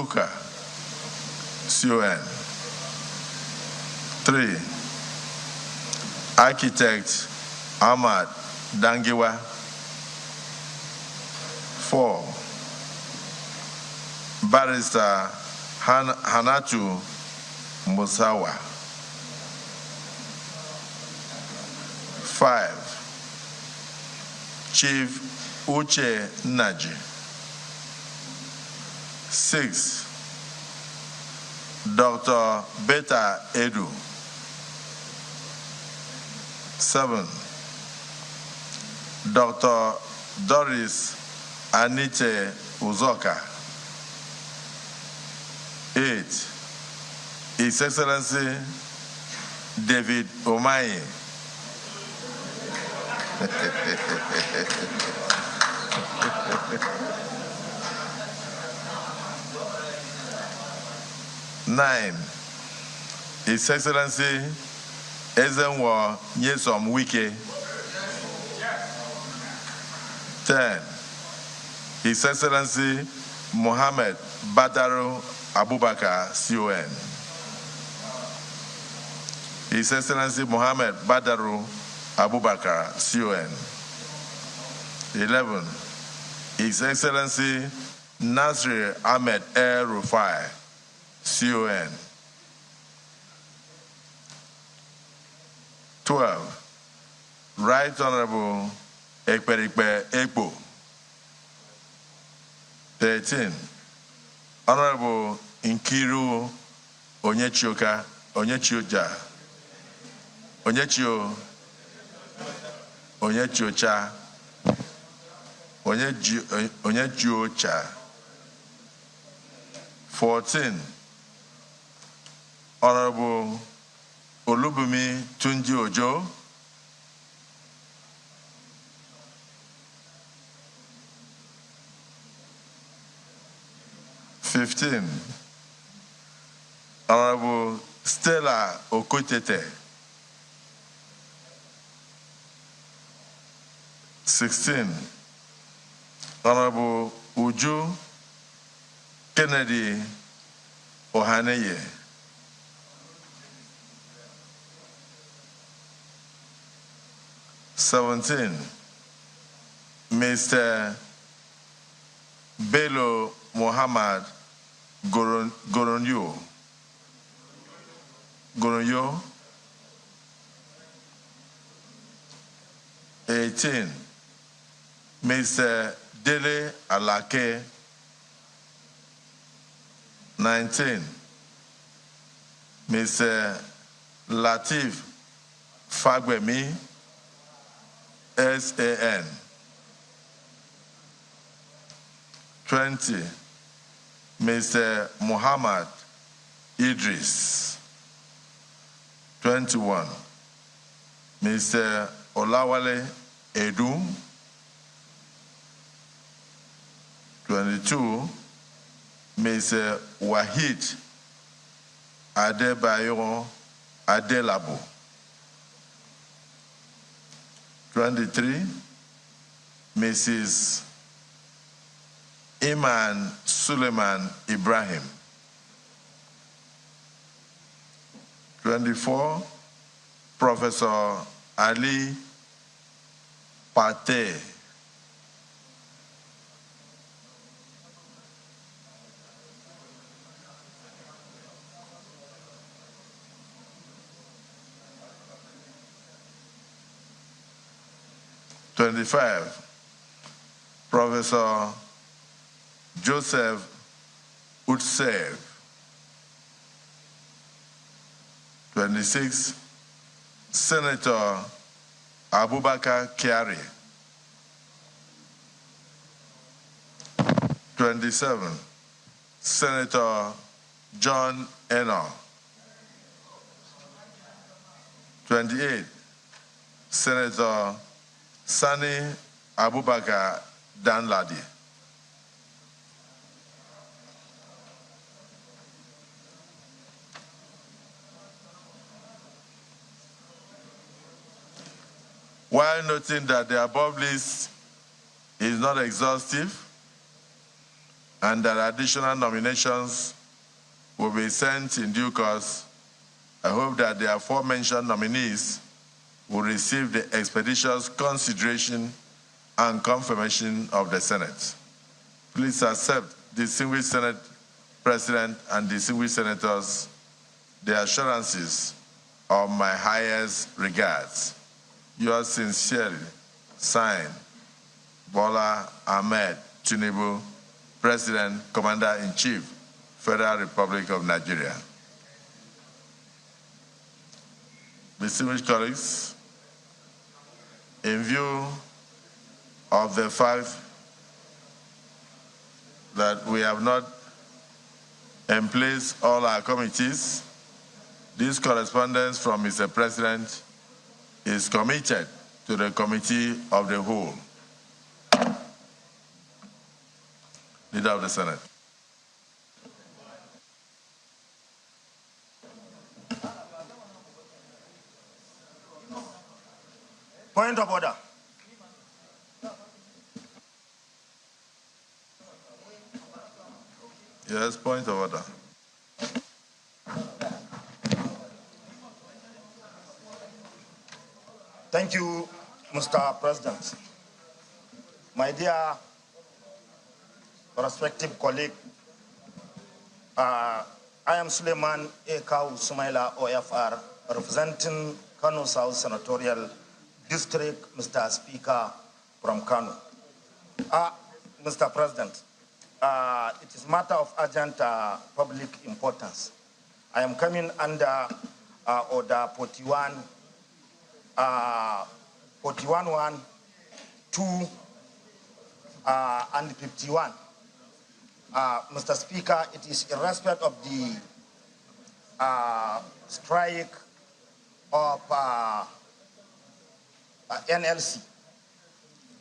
Luka, CON. 3. Architect Ahmad Dangiwa. 4. Barrister Hanatu Musawa. 5. Chief Uche Naji. 6. Dr. Beta Edu. 7. Dr. Doris Anite Uzoka. 8. His Excellency David Omaye. 9. His Excellency Ezenwa Nyesom Wike. 10. His Excellency Mohammed Badaru Abubakar, CON. His Excellency Mohammed Badaru Abubakar, CON. 11. His Excellency Nasir Ahmed El Rufai, CON. 12. Right Honorable Ekperikpe Ekpo. 13. Honorable Nkiru Onyechiocha. Onyechiocha. 14. Honorable Olubumi Tunji Ojo. 15. Honorable Stella Okotete. 16. Honorable Uju Kennedy Ohaneye. 17. Mr. Bello Muhammad Goronyo. 18. Mr. Dele Alake. 19. Mr. Latif Fagbemi, SAN. 20. Mr. Muhammad Idris. 21. Mr. Olawale Edu. 22. Mr. Wahid Adebayo Adelabo. 23. Mrs. Iman Suleiman Ibrahim. 24. Professor Ali Pate. 25. Professor Joseph Utsev. 26. Senator Abubakar Kyari. 27. Senator John Eno. 28. Senator Sani Abubakar Danladi. While noting that the above list is not exhaustive, and that additional nominations will be sent in due course, I hope that the aforementioned nominees will receive the expeditious consideration and confirmation of the Senate. Please accept, distinguished Senate President and distinguished senators, the assurances of my highest regards. Yours sincerely, signed, Bola Ahmed Tinubu, President, Commander-in-Chief, Federal Republic of Nigeria. Distinguished colleagues, in view of the fact that we have not in place all our committees, this correspondence from Mr. President is committed to the Committee of the Whole. Leader of the Senate. Point of order. Yes, point of order. Thank you, Mr. President. My dear respective colleague, I am Suleiman Ekau Sumaila OFR, representing Kano South Senatorial District, Mr. Speaker from Kano. Mr. President, it is a matter of urgent public importance. I am coming under Order 41.1, 2, and 51. Mr. Speaker, it is in respect of the strike of NLC.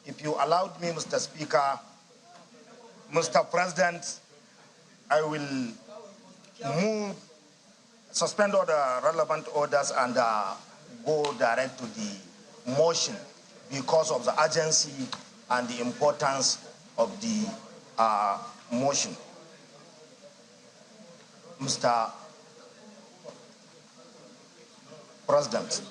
If you allowed me, Mr. Speaker, Mr. President, I will suspend all the relevant orders and go direct to the motion because of the urgency and the importance of the motion. Mr. President.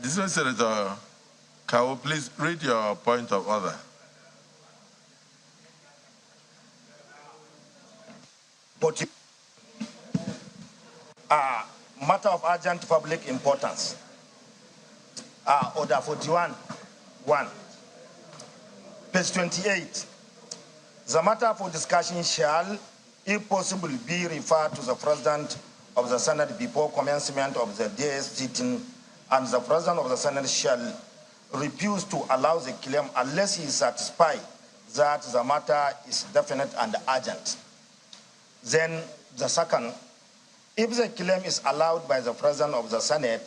This is Senator Kawo, please read your point of order. But matter of urgent public importance. Order 41.1. Page 28. The matter for discussion shall, if possible, be referred to the President of the Senate before commencement of the day's sitting, and the President of the Senate shall refuse to allow the claim unless he is satisfied that the matter is definite and urgent. Then the second, if the claim is allowed by the President of the Senate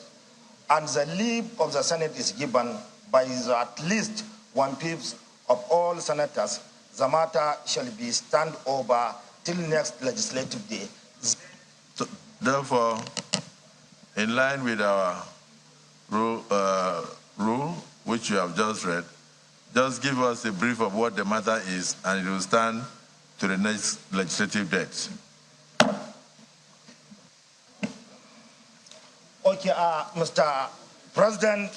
and the leave of the Senate is given by at least 1/5 of all senators, the matter shall be stand over till next legislative day. So, therefore, in line with our rule, which you have just read, just give us a brief of what the matter is, and it will stand to the next legislative date. Okay, Mr. President,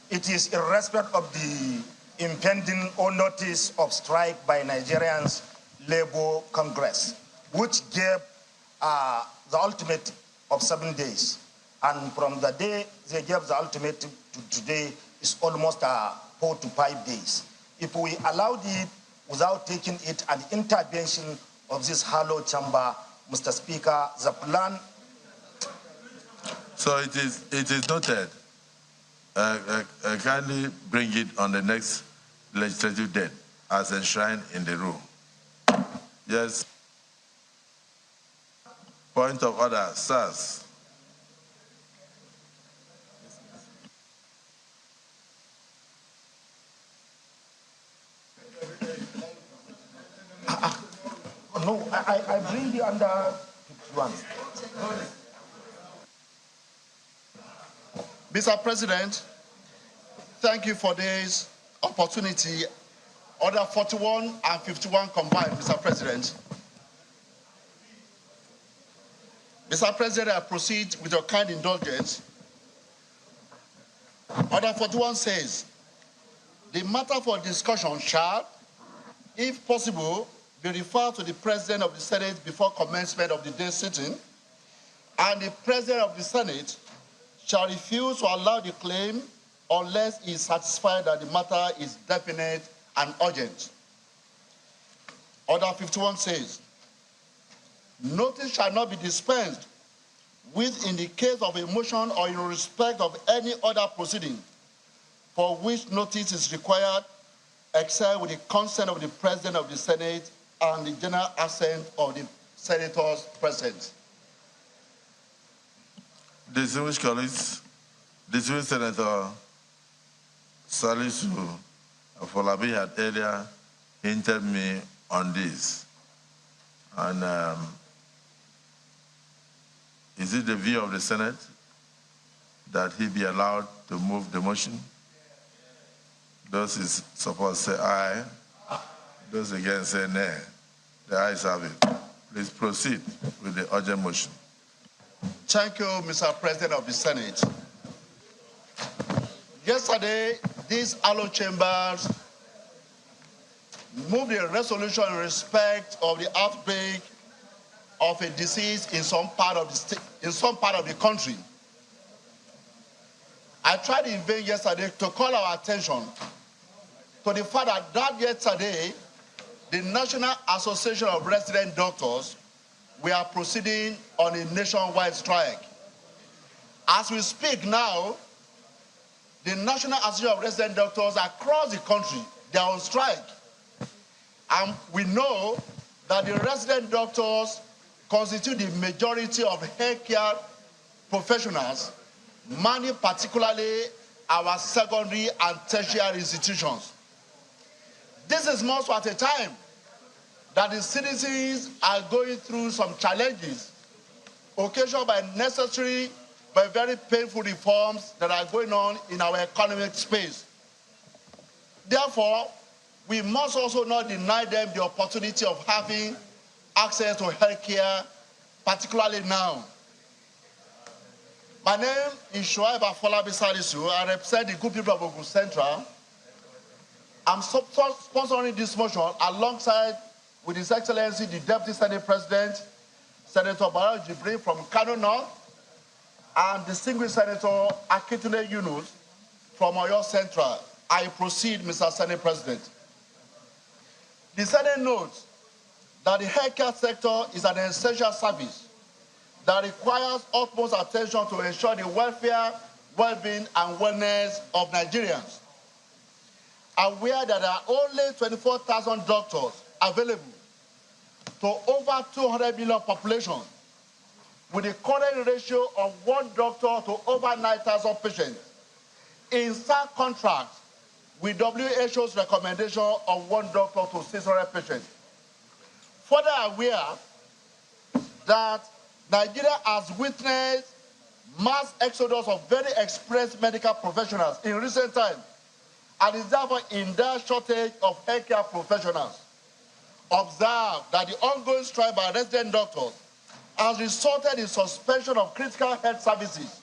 it is in respect of the impending or notice of strike by Nigerians Labour Congress, which gave the ultimatum of 7 days. And from the day they gave the ultimatum to today is almost 4 to 5 days. If we allowed it without taking it an intervention of this hollow chamber, Mr. Speaker, the plan. So it is noted. Kindly bring it on the next legislative date as enshrined in the rule. Yes. Point of order, sirs. No, I bring you under 51. Mr. President, thank you for this opportunity. Order 41 and 51 combined, Mr. President. Mr. President, I proceed with your kind indulgence. Order 41 says, the matter for discussion shall, if possible, be referred to the President of the Senate before commencement of the day's sitting, and the President of the Senate shall refuse to allow the claim unless he is satisfied that the matter is definite and urgent. Order 51 says, notice shall not be dispensed with in the case of a motion or in respect of any other proceeding for which notice is required except with the consent of the President of the Senate and the general assent of the senators present. Distinguished colleagues, distinguished Senator Salisu Afolabi had earlier hinted me on this. And is it the view of the Senate that he be allowed to move the motion? Those in support say aye. Those against say nay. The ayes have it. Please proceed with the urgent motion. Thank you, Mr. President of the Senate. Yesterday, these Allo chambers moved a resolution in respect of the outbreak of a disease in some part of the country. I tried in vain yesterday to call our attention to the fact that yesterday, the National Association of Resident Doctors were proceeding on a nationwide strike. As we speak now, the National Association of Resident Doctors across the country, they are on strike. And we know that the resident doctors constitute the majority of healthcare professionals, many particularly our secondary and tertiary institutions. This is most at a time that the citizens are going through some challenges occasioned by necessary but very painful reforms that are going on in our economic space. Therefore, we must also not deny them the opportunity of having access to healthcare, particularly now. My name is Shoaib Afolabi Salisu. I represent the good people of Ogun Central. I'm sponsoring this motion alongside with His Excellency, the Deputy Senate President, Senator Barrow Jibril from Kano North, and distinguished Senator Akintunde Yunus from Oyo Central. I proceed, Mr. Senate President. The Senate notes that the healthcare sector is an essential service that requires utmost attention to ensure the welfare, well-being, and wellness of Nigerians. Aware that there are only 24,000 doctors available to over 200 million population, with a current ratio of 1 doctor to over 9,000 patients, in stark contrast with WHO's recommendation of 1 doctor to 600 patients. Further aware that Nigeria has witnessed mass exodus of very experienced medical professionals in recent times, and is therefore in dire shortage of healthcare professionals. Observe that the ongoing strike by resident doctors has resulted in suspension of critical health services,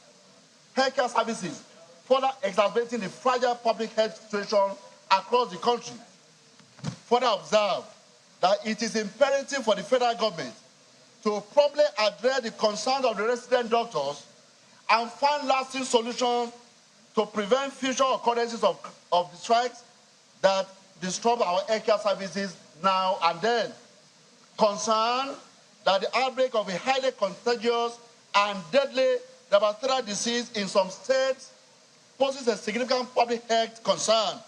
healthcare services, further exacerbating the fragile public health situation across the country. Further observe that it is imperative for the federal government to promptly address the concerns of the resident doctors and find lasting solutions to prevent future occurrences of the strikes that disrupt our healthcare services now and then. Concern that the outbreak of a highly contagious and deadly bacterial disease in some states poses a significant public health concern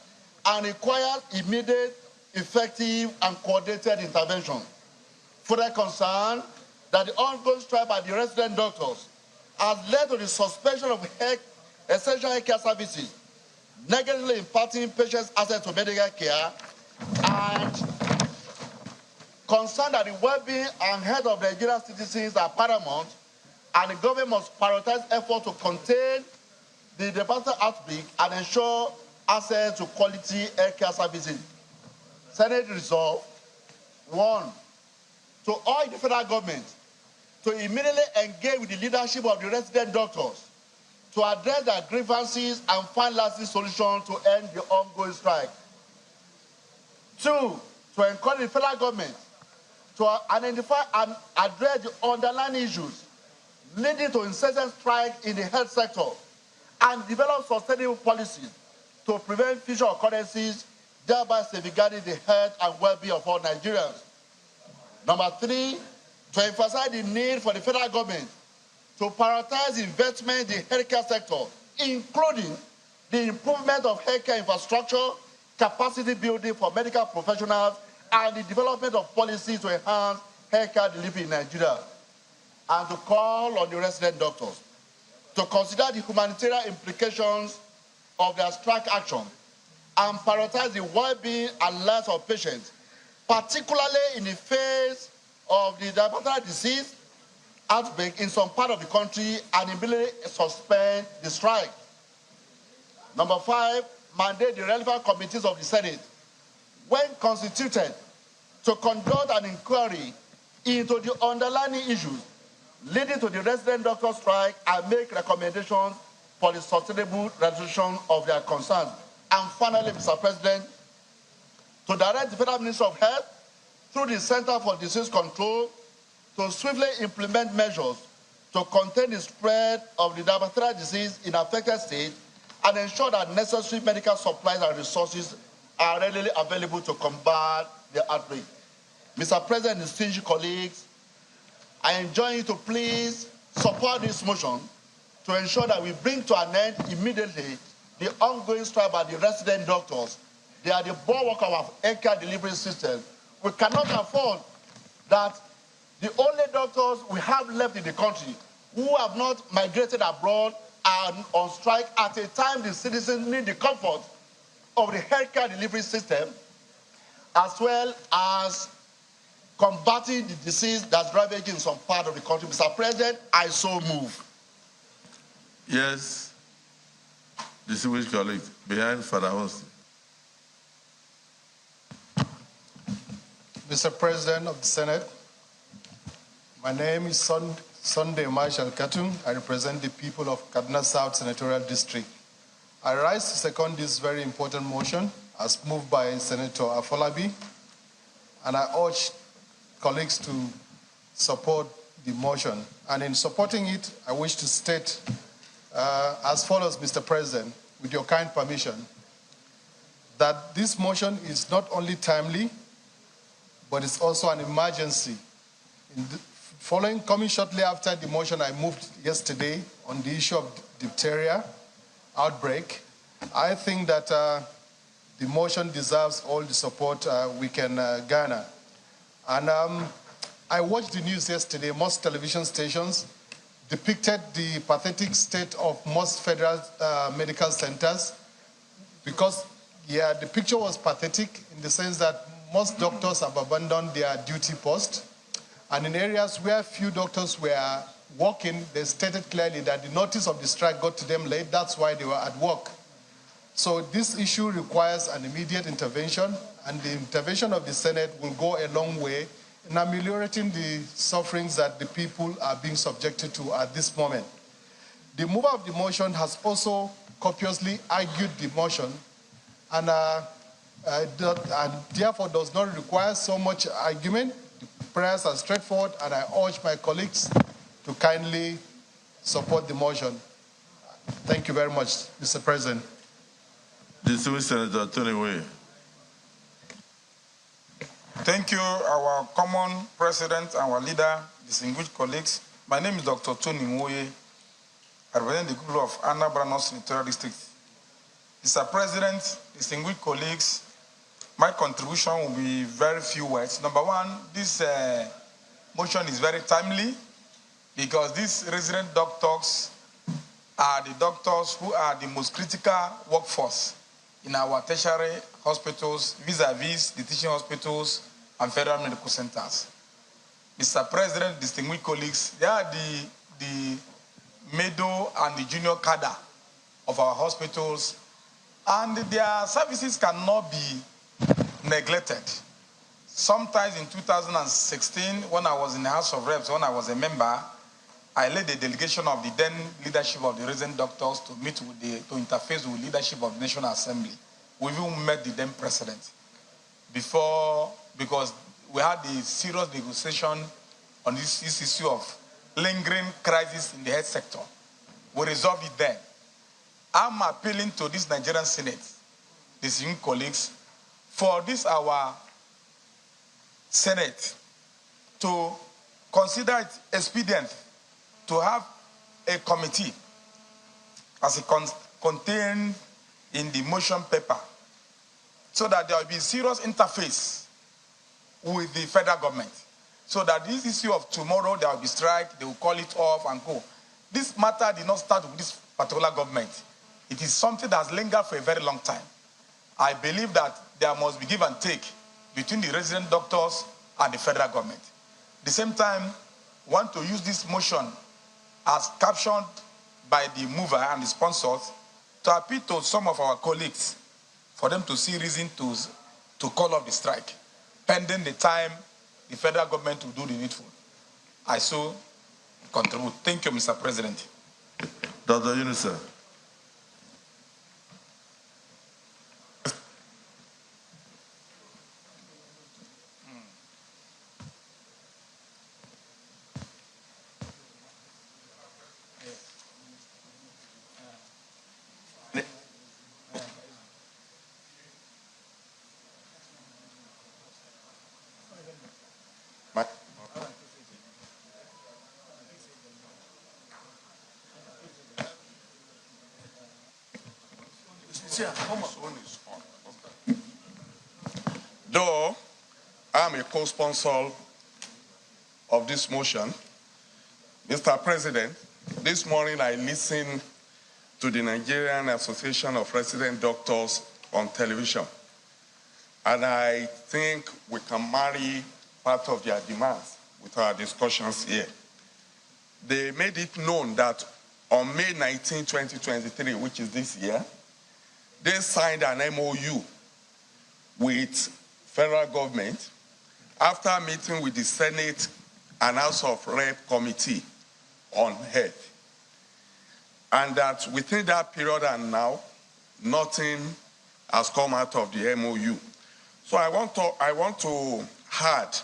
and requires immediate, effective, and coordinated intervention. Further concern that the ongoing strike by the resident doctors has led to the suspension of essential healthcare services, negatively impacting patients' access to medical care, and concern that the well-being and health of Nigerian citizens are paramount, and the government must prioritize efforts to contain the departmental outbreak and ensure access to quality healthcare services. Senate resolve, 1, to urge the federal government to immediately engage with the leadership of the resident doctors to address their grievances and find lasting solutions to end the ongoing strike. 2, to encourage the federal government to identify and address the underlying issues leading to incessant strike in the health sector and develop sustainable policies to prevent future occurrences, thereby safeguarding the health and well-being of all Nigerians. Number 3, to emphasize the need for the federal government to prioritize investment in the healthcare sector, including the improvement of healthcare infrastructure, capacity building for medical professionals, and the development of policies to enhance healthcare delivery in Nigeria. And to call on the resident doctors to consider the humanitarian implications of their strike action and prioritize the well-being and lives of patients, particularly in the face of the diabetes disease outbreak in some part of the country, and immediately suspend the strike. Number 5, mandate the relevant committees of the Senate, when constituted, to conduct an inquiry into the underlying issues leading to the resident doctor strike and make recommendations for the sustainable resolution of their concerns. And finally, Mr. President, to direct the Federal Ministry of Health through the Center for Disease Control to swiftly implement measures to contain the spread of the diabetes disease in affected states and ensure that necessary medical supplies and resources are readily available to combat the outbreak. Mr. President, distinguished colleagues, I enjoin you to please support this motion to ensure that we bring to an end immediately the ongoing strike by the resident doctors. They are the bulwark of our healthcare delivery system. We cannot afford that the only doctors we have left in the country who have not migrated abroad are on strike at a time the citizens need the comfort of the healthcare delivery system, as well as combating the disease that's ravaging some part of the country. Mr. President, I so move. Yes, distinguished colleagues, behind Father Host. Mr. President of the Senate, my name is Sunday Marshall Katung. I represent the people of Kaduna South Senatorial District. I rise to second this very important motion as moved by Senator Afolabi, and I urge colleagues to support the motion. And in supporting it, I wish to state as follows, Mr. President, with your kind permission, that this motion is not only timely, but it's also an emergency. Coming shortly after the motion I moved yesterday on the issue of diphtheria outbreak, I think that the motion deserves all the support we can garner. And I watched the news yesterday. Most television stations depicted the pathetic state of most federal medical centers because, yeah, the picture was pathetic in the sense that most doctors have abandoned their duty post. And in areas where few doctors were working, they stated clearly that the notice of the strike got to them late. That's why they were at work. So this issue requires an immediate intervention, and the intervention of the Senate will go a long way in ameliorating the sufferings that the people are being subjected to at this moment. The mover of the motion has also copiously argued the motion and therefore does not require so much argument. The prayers are straightforward, and I urge my colleagues to kindly support the motion. Thank you very much, Mr. President. Distinguished Senator Tony Way. Thank you, our common president, our leader, distinguished colleagues. My name is Dr. Tony Moye. I represent the group of Anambra North Senatorial District. Mr. President, distinguished colleagues, my contribution will be very few words. Number one, this motion is very timely because these resident doctors are the doctors who are the most critical workforce in our tertiary hospitals, vis-a-vis the teaching hospitals and federal medical centers. Mr. President, distinguished colleagues, they are the middle and the junior cadre of our hospitals, and their services cannot be neglected. Sometimes in 2016, when I was in the House of Reps, when I was a member, I led a delegation of the then leadership of the resident doctors to meet with to interface with leadership of the National Assembly. We even met the then president because we had a serious negotiation on this issue of lingering crisis in the health sector. We resolved it then. I'm appealing to this Nigerian Senate, these young colleagues, for this our Senate to consider it expedient to have a committee as it contained in the motion paper so that there will be serious interface with the federal government so that this issue of tomorrow there will be strike, they will call it off and go. This matter did not start with this particular government. It is something that has lingered for a very long time. I believe that there must be give and take between the resident doctors and the federal government. At the same time, I want to use this motion as captioned by the mover and the sponsors to appeal to some of our colleagues for them to see reason to call off the strike, pending the time the federal government will do the needful. I so contribute. Thank you, Mr. President. Dr. Unisa. Though I'm a co-sponsor of this motion, Mr. President, this morning I listened to the Nigerian Association of Resident Doctors on television, and I think we can marry part of their demands with our discussions here. They made it known that on May 19, 2023, which is this year, they signed an MOU with federal government after meeting with the Senate and House of Rep Committee on Health. And that within that period and now, nothing has come out of the MOU. So I want to add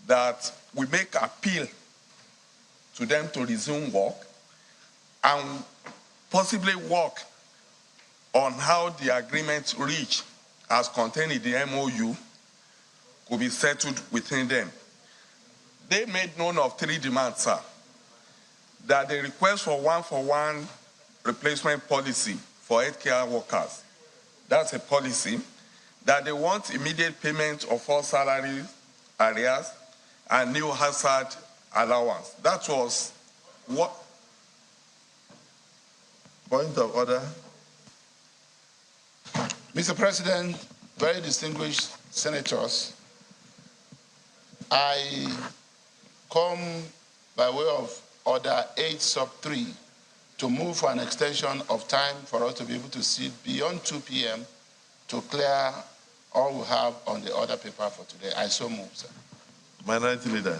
that we make appeal to them to resume work and possibly work on how the agreement reached as contained in the MOU could be settled within them. They made known of 3 demands, sir. That the request for one-for-one replacement policy for healthcare workers, that's a policy. That they want immediate payment of all salary arrears and new hazard allowance. That was what? Point of order. Mr. President, very distinguished senators, I come by way of order 8 sub 3 to move for an extension of time for us to be able to sit beyond 2 p.m. to clear all we have on the order paper for today. I so move, sir. Minority Leader.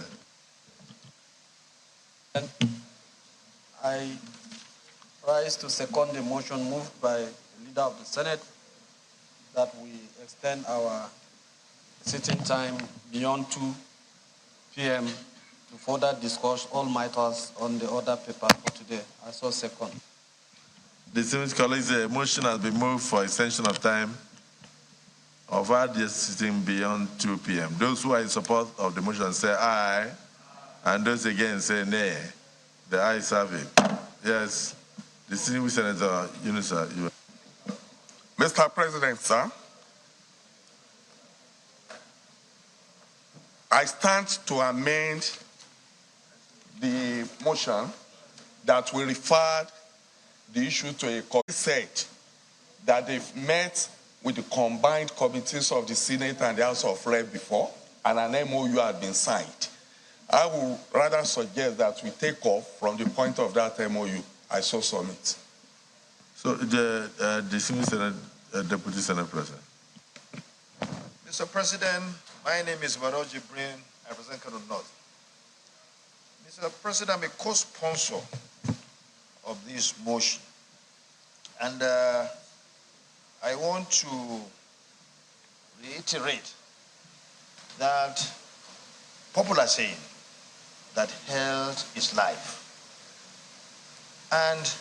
I rise to second the motion moved by the Leader of the Senate that we extend our sitting time beyond 2 p.m. to further discuss all matters on the order paper for today. I so second. Distinguished colleagues, a motion has been moved for extension of time of our sitting beyond 2 p.m. Those who are in support of the motion say aye, and those against say nay. The ayes have it. Yes, distinguished Senator Unisa. Mr. President, sir, I stand to amend the motion that we referred the issue to a committee. Said that they've met with the combined committees of the Senate and the House of Rep before, and an MOU had been signed. I would rather suggest that we take off from the point of that MOU. I so submit. So the distinguished Senate, Deputy Senate President. Mr. President, my name is Maroji Brin. I represent Kano North. Mr. President, I'm a co-sponsor of this motion. And I want to reiterate that popular saying that health is life. And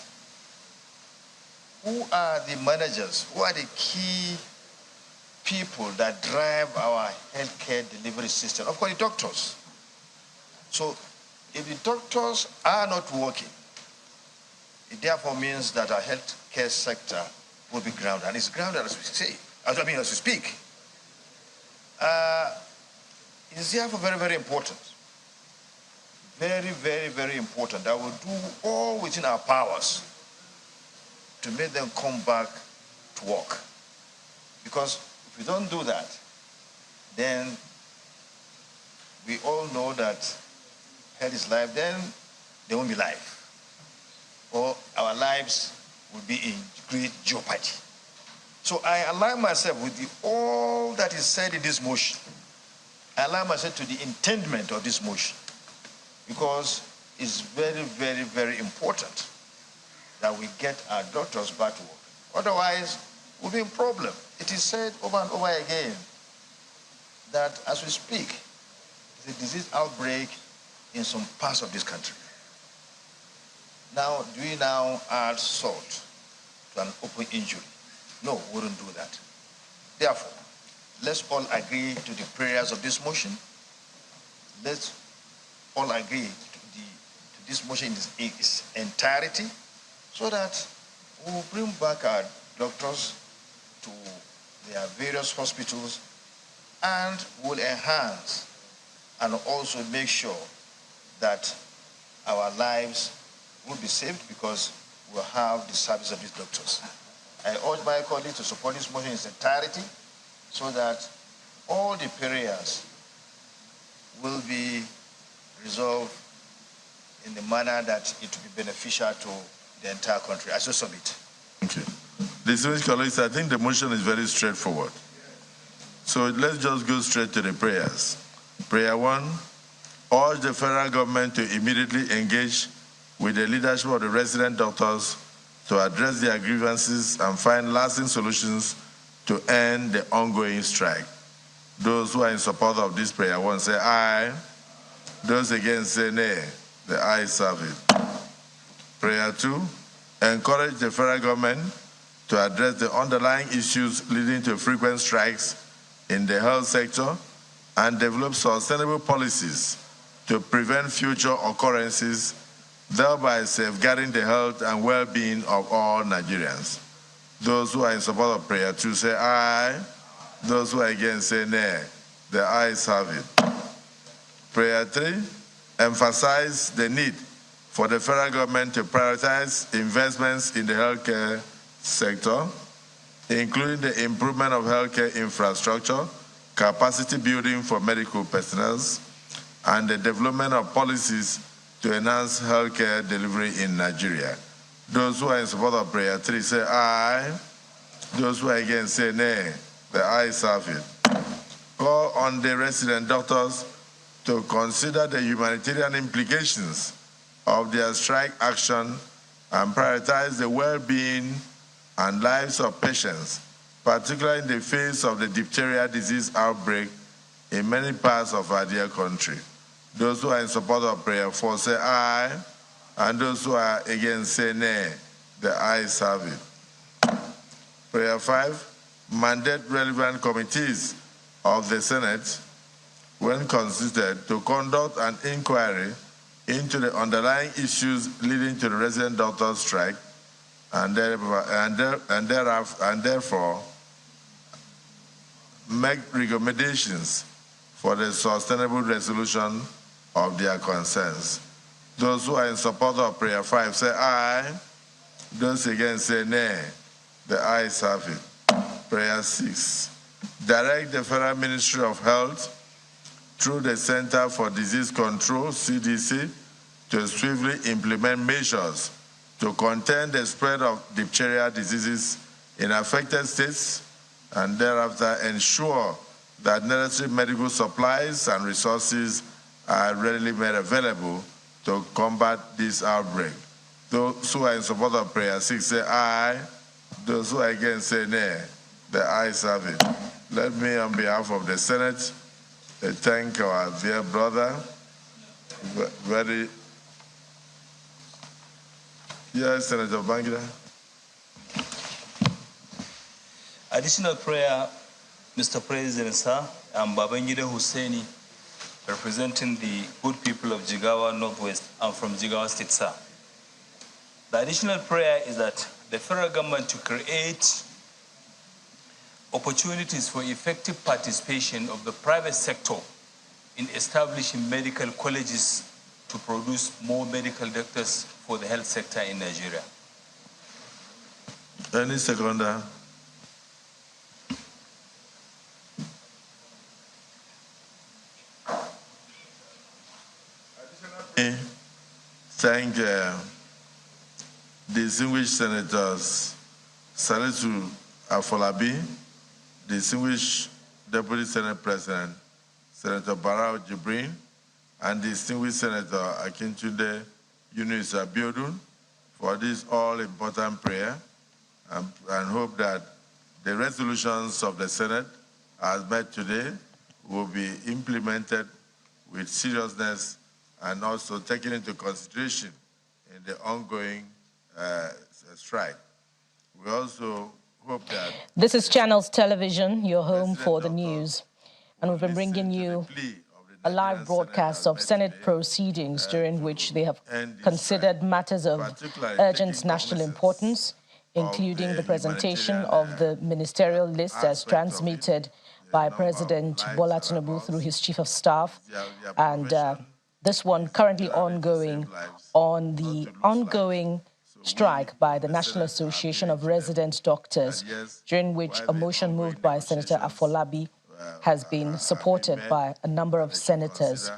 who are the managers, who are the key people that drive our healthcare delivery system? Of course, the doctors. So if the doctors are not working, it therefore means that our healthcare sector will be grounded. And it's grounded as we say, as we speak. It's therefore very, very important. Very, very, very important that we'll do all within our powers to make them come back to work. Because if we don't do that, then we all know that health is life, then there won't be life. Or our lives will be in great jeopardy. So I align myself with all that is said in this motion. I align myself to the intendment of this motion because it's very, very, very important that we get our doctors back to work. Otherwise, we'll be in problem. It is said over and over again that as we speak, there's a disease outbreak in some parts of this country. Now, do we now add salt to an open injury? No, we wouldn't do that. Therefore, let's all agree to the prayers of this motion. Let's all agree to this motion in its entirety so that we'll bring back our doctors to their various hospitals and will enhance and also make sure that our lives will be saved because we'll have the service of these doctors. I urge my colleagues to support this motion in its entirety so that all the barriers will be resolved in the manner that it will be beneficial to the entire country. I so submit. Thank you. Distinguished colleagues, I think the motion is very straightforward. So let's just go straight to the prayers. Prayer 1, urge the federal government to immediately engage with the leadership of the resident doctors to address their grievances and find lasting solutions to end the ongoing strike. Those who are in support of this prayer 1 say aye. Those against say nay. The ayes have it. Prayer 2, encourage the federal government to address the underlying issues leading to frequent strikes in the health sector and develop sustainable policies to prevent future occurrences, thereby safeguarding the health and well-being of all Nigerians. Those who are in support of prayer 2 say aye. Those who are against say nay. The ayes have it. Prayer 3, emphasize the need for the federal government to prioritize investments in the healthcare sector, including the improvement of healthcare infrastructure, capacity building for medical personnel, and the development of policies to enhance healthcare delivery in Nigeria. Those who are in support of prayer 3 say aye. Those who are against say nay. The ayes have it. Call on the resident doctors to consider the humanitarian implications of their strike action and prioritize the well-being and lives of patients, particularly in the face of the diphtheria disease outbreak in many parts of our dear country. Those who are in support of prayer 4 say aye, and those who are against say nay. The ayes have it. Prayer 5, mandate relevant committees of the Senate, when constituted, to conduct an inquiry into the underlying issues leading to the resident doctors' strike, and therefore make recommendations for the sustainable resolution of their concerns. Those who are in support of prayer 5 say aye. Those against say nay. The ayes have it. Prayer 6, direct the Federal Ministry of Health through the Center for Disease Control, CDC, to swiftly implement measures to contain the spread of diphtheria diseases in affected states, and thereafter ensure that necessary medical supplies and resources are readily made available to combat this outbreak. Those who are in support of prayer 6 say aye. Those who are against say nay. The ayes have it. Let me, on behalf of the Senate, thank our dear brother. Yes, Senator Bangida. Additional prayer, Mr. President, sir. I'm Babangida Husseini, representing the good people of Jigawa Northwest. I'm from Jigawa State, sir. The additional prayer is that the federal government to create opportunities for effective participation of the private sector in establishing medical colleges to produce more medical doctors for the health sector in Nigeria. Any seconder? Thank distinguished Senators Salisu Afolabi, distinguished Deputy Senate President Senator Barao Jibrin, and distinguished Senator Akintunde Yunus Abiodun for this all-important prayer, and hope that the resolutions of the Senate as met today will be implemented with seriousness and also taken into consideration in the ongoing strike. We also hope that... This is Channels Television, your home for the news. And we've been bringing you a live broadcast of Senate proceedings during which they have considered matters of urgent national importance, including the presentation of the ministerial list as transmitted by President Bola Tinubu through his chief of staff, and this one currently ongoing on the ongoing strike by the National Association of Resident Doctors, during which a motion moved by Senator Afolabi has been supported by a number of senators.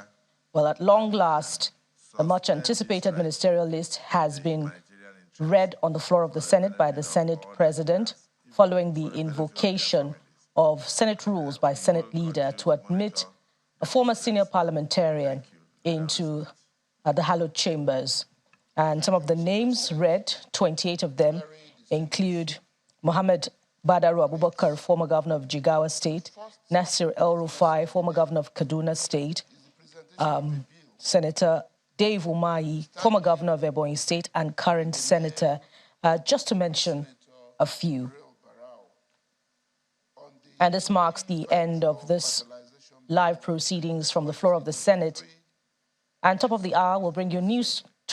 Well, at long last, the much-anticipated ministerial list has been read on the floor of the Senate by the Senate President, following the invocation of Senate rules by Senate leader to admit a former senior parliamentarian into the hallowed chambers. And some of the names read, 28 of them, include Mohammed Badaru Abubakar, former governor of Jigawa State, Nasir El-Rufai, former governor of Kaduna State, Senator Dave Umahi, former governor of Ebonyi State and current senator, just to mention a few. And this marks the end of this live proceedings from the floor of the Senate. And top of the hour, we'll bring you news